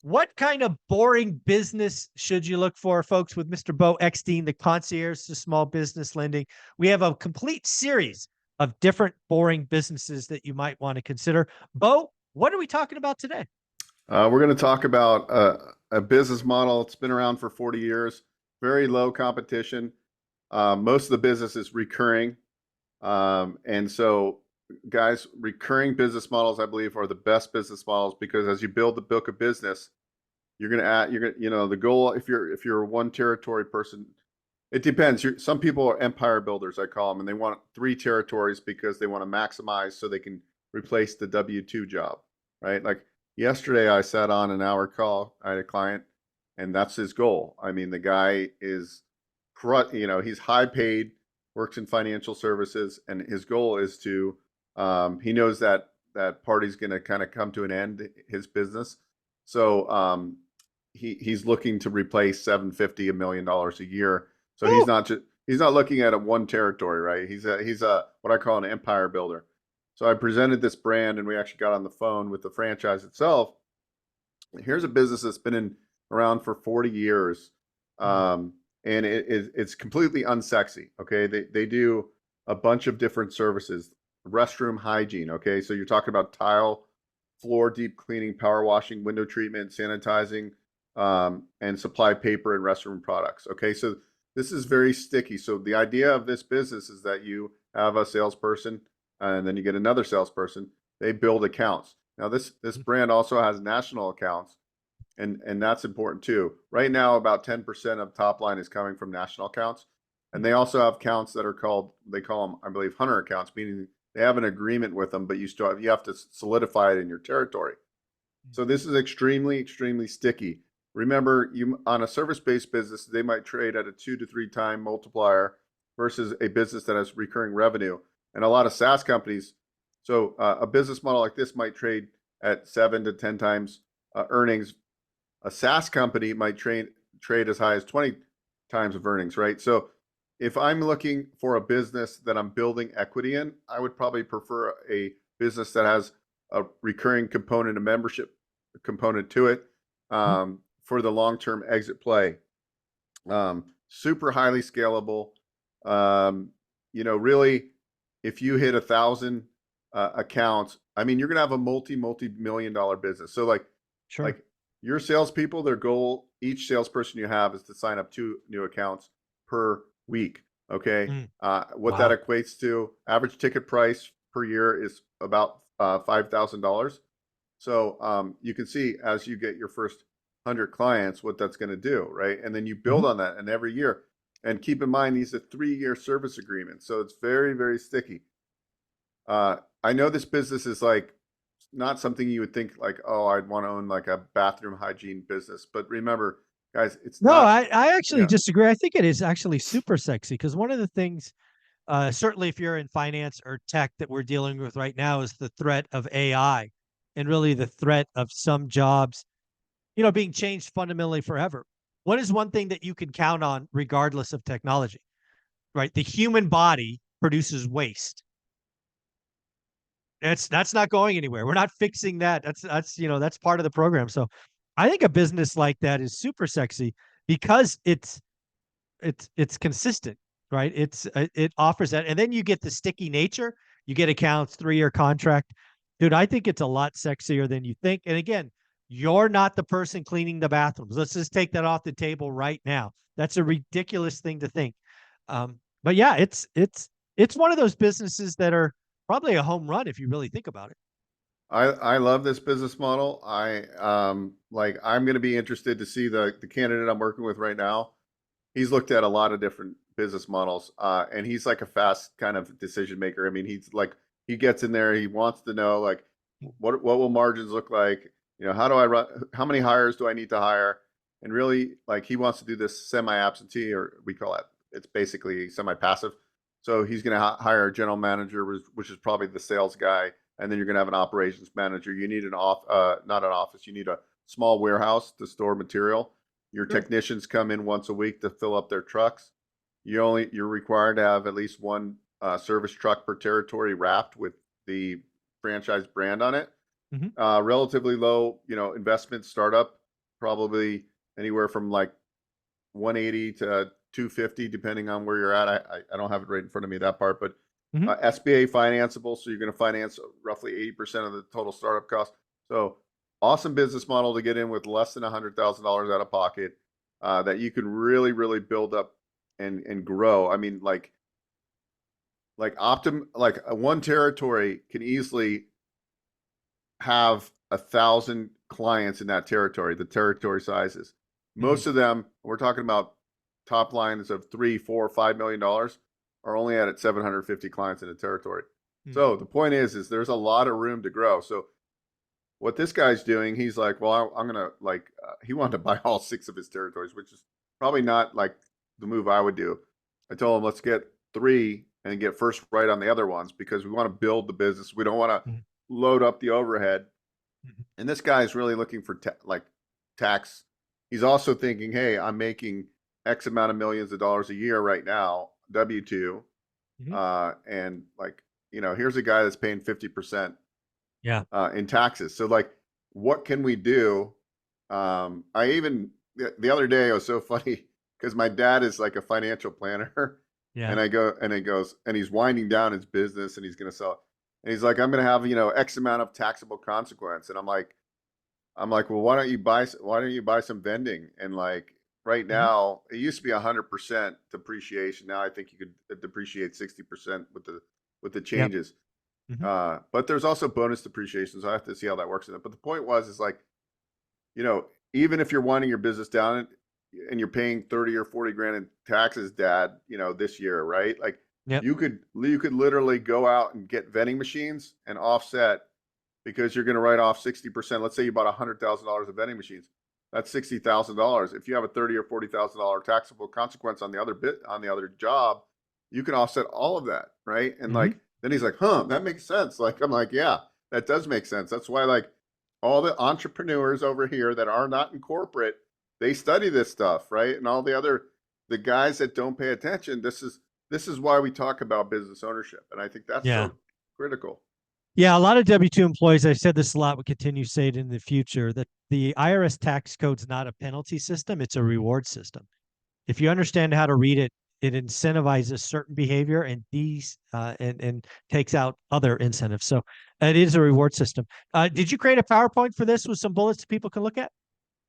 What kind of boring business should you look for, folks, with Mr. Bo Eckstein, the concierge to small business lending? We have a complete series of different boring businesses that you might want to consider. Bo, what are we talking about today? We're going to talk about a business model. It's been around for 40 years, very low competition. Most of the business is recurring. And so, guys, recurring business models, I believe, are the best business models because as you build the book of business, the goal, if you're a one territory person, it depends. Some people are empire builders, I call them, and they want 3 territories because they want to maximize so they can replace the W-2 job, right? Like yesterday, I sat on an hour call. I had a client, and that's his goal. I mean, the guy is, he's high paid, works in financial services, and his goal is to, he knows that that party's going to kind of come to an end, his business. So he's looking to replace $750 million a year. So he's not looking at one territory, right? He's a what I call an empire builder. So I presented this brand, and we actually got on the phone with the franchise itself. Here's a business that's been around for 40 years, and it's completely unsexy. Okay, they do a bunch of different services, restroom hygiene. Okay, so you're talking about tile, floor deep cleaning, power washing, window treatment, sanitizing, and supply paper and restroom products. Okay, so this is very sticky. So the idea of this business is that you have a salesperson and then you get another salesperson. They build accounts. Now this brand also has national accounts, and that's important too. Right now, about 10% of top line is coming from national accounts, and they also have accounts that are they call them, I believe, hunter accounts, meaning they have an agreement with them, but you have to solidify it in your territory. So this is extremely, extremely sticky. Remember, on a service-based business, they might trade at a 2 to 3 time multiplier versus a business that has recurring revenue. And a lot of SaaS companies, so a business model like this might trade at 7 to 10 times earnings. A SaaS company might trade as high as 20 times of earnings, right? So if I'm looking for a business that I'm building equity in, I would probably prefer a business that has a recurring component, a membership component to it. For the long-term exit play. Super highly scalable. Really, if you hit 1,000 accounts, I mean, you're going to have a multi-million dollar business. So like your salespeople, their goal, each salesperson you have is to sign up 2 new accounts per week. Okay. That equates to average ticket price per year is about $5,000. So you can see as you get your first 100 clients, what that's going to do, right? And then you build on that, and every year. And keep in mind, these are 3-year service agreements, so it's very, very sticky. I know this business is like not something you would think like, oh, I'd want to own like a bathroom hygiene business. But remember, guys, it's No, not. I actually disagree. I think it is actually super sexy because one of the things, certainly if you're in finance or tech that we're dealing with right now is the threat of AI and really the threat of some jobs being changed fundamentally forever. What is one thing that you can count on regardless of technology, right? The human body produces waste. That's not going anywhere. We're not fixing that. That's part of the program. So I think a business like that is super sexy because it's consistent, right? It offers that. And then you get the sticky nature, you get accounts, 3-year contract. Dude, I think it's a lot sexier than you think. And again, you're not the person cleaning the bathrooms. Let's just take that off the table right now. That's a ridiculous thing to think. But yeah, it's one of those businesses that are probably a home run if you really think about it. I love this business model. I'm going to be interested to see the candidate I'm working with right now. He's looked at a lot of different business models, and he's like a fast kind of decision maker. I mean, he gets in there. He wants to know like what will margins look like. How do I run? How many hires do I need to hire? And really, like he wants to do this semi-absentee, or we call it. It's basically semi-passive. So he's going to hire a general manager, which is probably the sales guy, and then you're going to have an operations manager. You need not an office. You need a small warehouse to store material. Your technicians come in once a week to fill up their trucks. You're required to have at least one service truck per territory wrapped with the franchise brand on it. Relatively low, investment startup. probably anywhere from like 180 to 250, depending on where you're at. I don't have it right in front of me, that part, but Hmm. SBA financeable. So you're going to finance roughly 80% of the total startup cost. So awesome business model to get in with less than $100,000 out of pocket, that you can really, really build up and grow. I mean, like one territory can easily have 1,000 clients in that territory, the territory sizes. Hmm. Most of them, we're talking about top lines of $3, $4, $5 million, are only at 750 clients in a territory. Hmm. So the point is there's a lot of room to grow. So what this guy's doing, he's like, well, I'm gonna like, he wanted to buy all 6 of his territories, which is probably not like the move I would do. I told him, let's get 3 and get first right on the other ones, because we want to build the business. We don't want to Hmm. load up the overhead. Hmm. And this guy is really looking for like tax. He's also thinking, hey, I'm making X amount of millions of dollars a year right now, W-2. Hmm. And like, here's a guy that's paying 50% Yeah. in taxes. So like, what can we do? I even, the other day, it was so funny because my dad is like a financial planner. Yeah. And I go, and he goes, and he's winding down his business and he's going to sell. And he's like, I'm going to have, X amount of taxable consequence. And I'm like, well, why don't you buy some vending? And like right Hmm. now, it used to be 100% depreciation. Now I think you could depreciate 60% with the Yep. changes. Hmm. But there's also bonus depreciation, so I have to see how that works in it. But the point is like, even if you're winding your business down and you're paying 30 or 40 grand in taxes, Dad, this year, right? Like Yep. you could literally go out and get vending machines and offset, because you're going to write off 60%. Let's say you bought $100,000 of vending machines. That's $60,000. If you have a $30,000 or $40,000 taxable consequence on the other job, you can offset all of that, right? And Hmm. like then he's like, "Huh, that makes sense." Like I'm like, "Yeah, that does make sense." That's why like all the entrepreneurs over here that are not in corporate, they study this stuff, right? And all the guys that don't pay attention, this is why we talk about business ownership, and I think that's Yeah. so critical. Yeah. A lot of W-2 employees, I've said this a lot, will continue to say it in the future, that the IRS tax code's not a penalty system, it's a reward system. If you understand how to read it, it incentivizes certain behavior and and takes out other incentives. So it is a reward system. Did you create a PowerPoint for this with some bullets people can look at?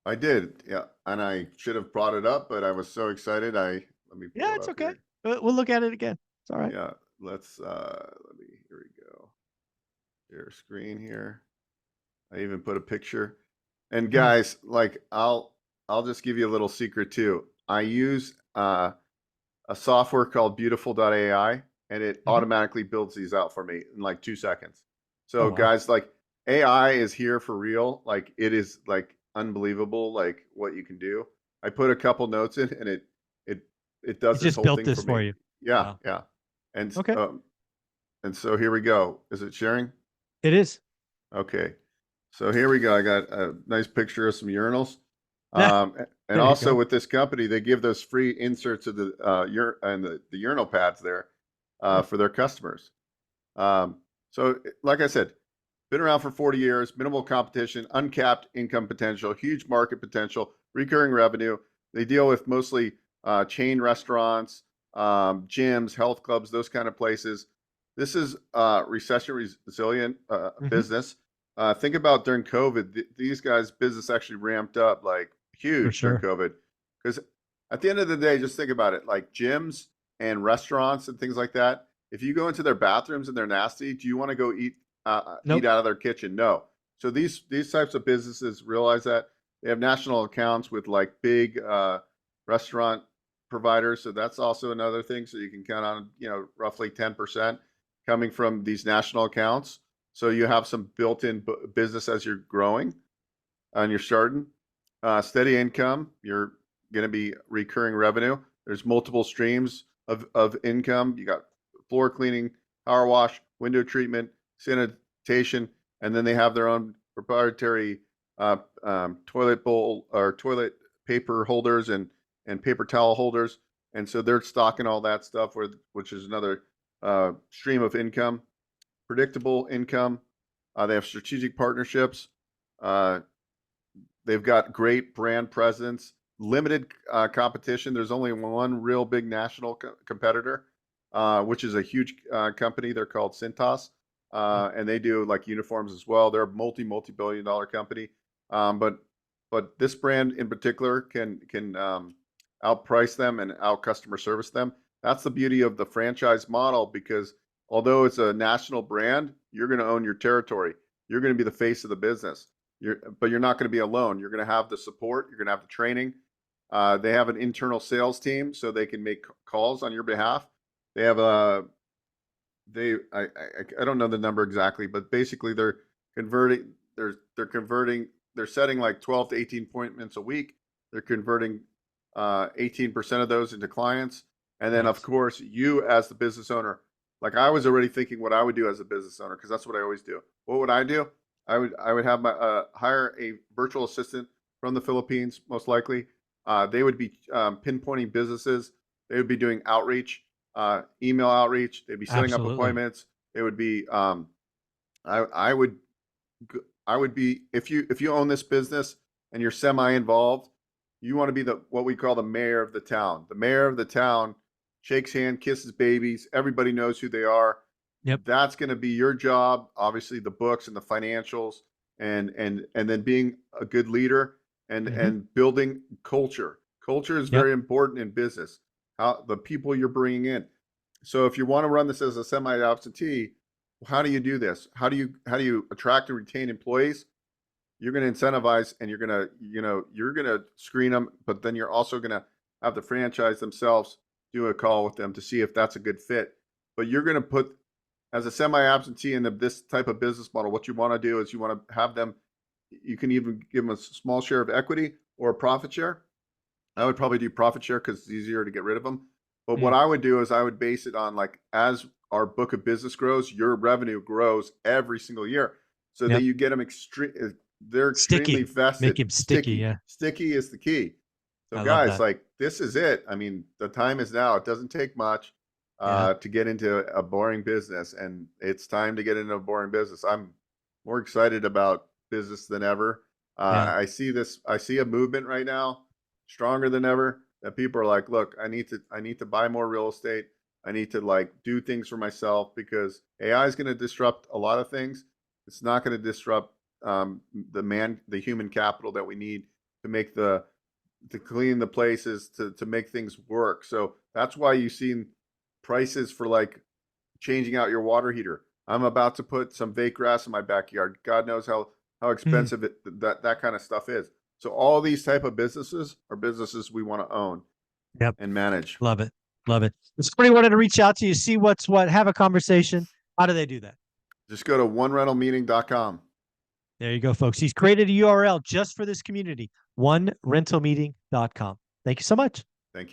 I did, yeah, and I should have brought it up, but I was so excited. Let me pull Yeah, it it's up okay. here. We'll look at it again. It's all right. Yeah, let me. Here we go. Share screen here. I even put a picture. And Mhm. guys, like I'll just give you a little secret too. I use a software called Beautiful.ai, and it Mhm. automatically builds these out for me in like 2 seconds. Oh So wow. guys, like AI is here for real. Like it is like unbelievable, like what you can do. I put a couple notes in, and it it It does this just whole built thing this for for me. you. Yeah, Wow. yeah. And Okay. so here we go. Is it sharing? It is. Okay. So here we go. I got a nice picture of some urinals. Nah, And there you also go. with this company, they give those free inserts of the and the urinal pads there Sure. for their customers. So like I said, been around for 40 years, minimal competition, uncapped income potential, huge market potential, recurring revenue. They deal with mostly chain restaurants, gyms, health clubs, those kind of places. This is recession resilient Hmm. business. Think about during COVID, these guys' business actually ramped up like For huge during sure. COVID. Because at the end of the day, just think about it, like gyms and restaurants and things like that. If you go into their bathrooms and they're nasty, do you want to go eat Nope. out of their kitchen? No. So these types of businesses realize that they have national accounts with like big restaurant providers. So that's also another thing. So you can count on roughly 10% coming from these national accounts. So you have some built-in business as you're growing and you're starting. Steady income. You're going to be recurring revenue. There's multiple streams of income. You got floor cleaning, power wash, window treatment, sanitation, and then they have their own proprietary toilet bowl or toilet paper holders and paper towel holders. And so they're stocking all that stuff, which is another stream of income, predictable income. They have strategic partnerships. Uh, They've got great brand presence, limited competition. There's only one real big national competitor, which is a huge company. They're called Cintas, and they do like uniforms as well. They're a multi-billion-dollar company, but this brand in particular can outprice them and out customer service them. That's the beauty of the franchise model, because although it's a national brand, you're going to own your territory. You're going to be the face of the business. But you're not going to be alone. You're going to have the support. You're going to have the training. They have an internal sales team, so they can make calls on your behalf. They have I don't know the number exactly, but basically they're converting. They're setting like 12 to 18 appointments a week. They're converting 18% of those into clients. And then, of course, you as the business owner, like I was already thinking what I would do as a business owner, because that's what I always do. What would I do? I would have my hire a virtual assistant from the Philippines, most likely. They would be pinpointing businesses. They would be doing outreach, email outreach. They'd be setting up appointments. They would be. I would be, if you own this business and you're semi-involved, you want to be what we call the mayor of the town. The mayor of the town shakes hand, kisses babies. Everybody knows who they are. Yep. That's going to be your job. Obviously, the books and the financials, and then being a good leader and building culture. Culture is very important in business. How the people you're bringing in. So if you want to run this as a semi-absentee, how do you do this? How do you attract and retain employees? You're going to incentivize, and you're going to screen them, but then you're also going to have the franchise themselves do a call with them to see if that's a good fit. But you're going to put, as a semi-absentee in this type of business model, what you want to do is you want to have them, you can even give them a small share of equity or a profit share. I would probably do profit share because it's easier to get rid of them. But what I would do is I would base it on, like, as our book of business grows, your revenue grows every single year, so that you get them they're extremely vested. Make him sticky. Yeah. Sticky is the key. So I guys, like, this is it. I mean, the time is now. It doesn't take much to get into a boring business, and it's time to get into a boring business. I'm more excited about business than ever. I see a movement right now, stronger than ever, that people are like, look, I need to buy more real estate. I need to, like, do things for myself, because AI is going to disrupt a lot of things. It's not going to disrupt the human capital that we need to make to clean the places, to make things work. So that's why you've seen prices for, like, changing out your water heater. I'm about to put some fake grass in my backyard. God knows how expensive that kind of stuff is. So all these type of businesses are businesses we want to own and manage. Love it. Love it. If somebody wanted to reach out to you, see what's what, have a conversation, how do they do that? Just go to onerentalmeeting.com. There you go, folks. He's created a URL just for this community, onerentalmeeting.com. Thank you so much.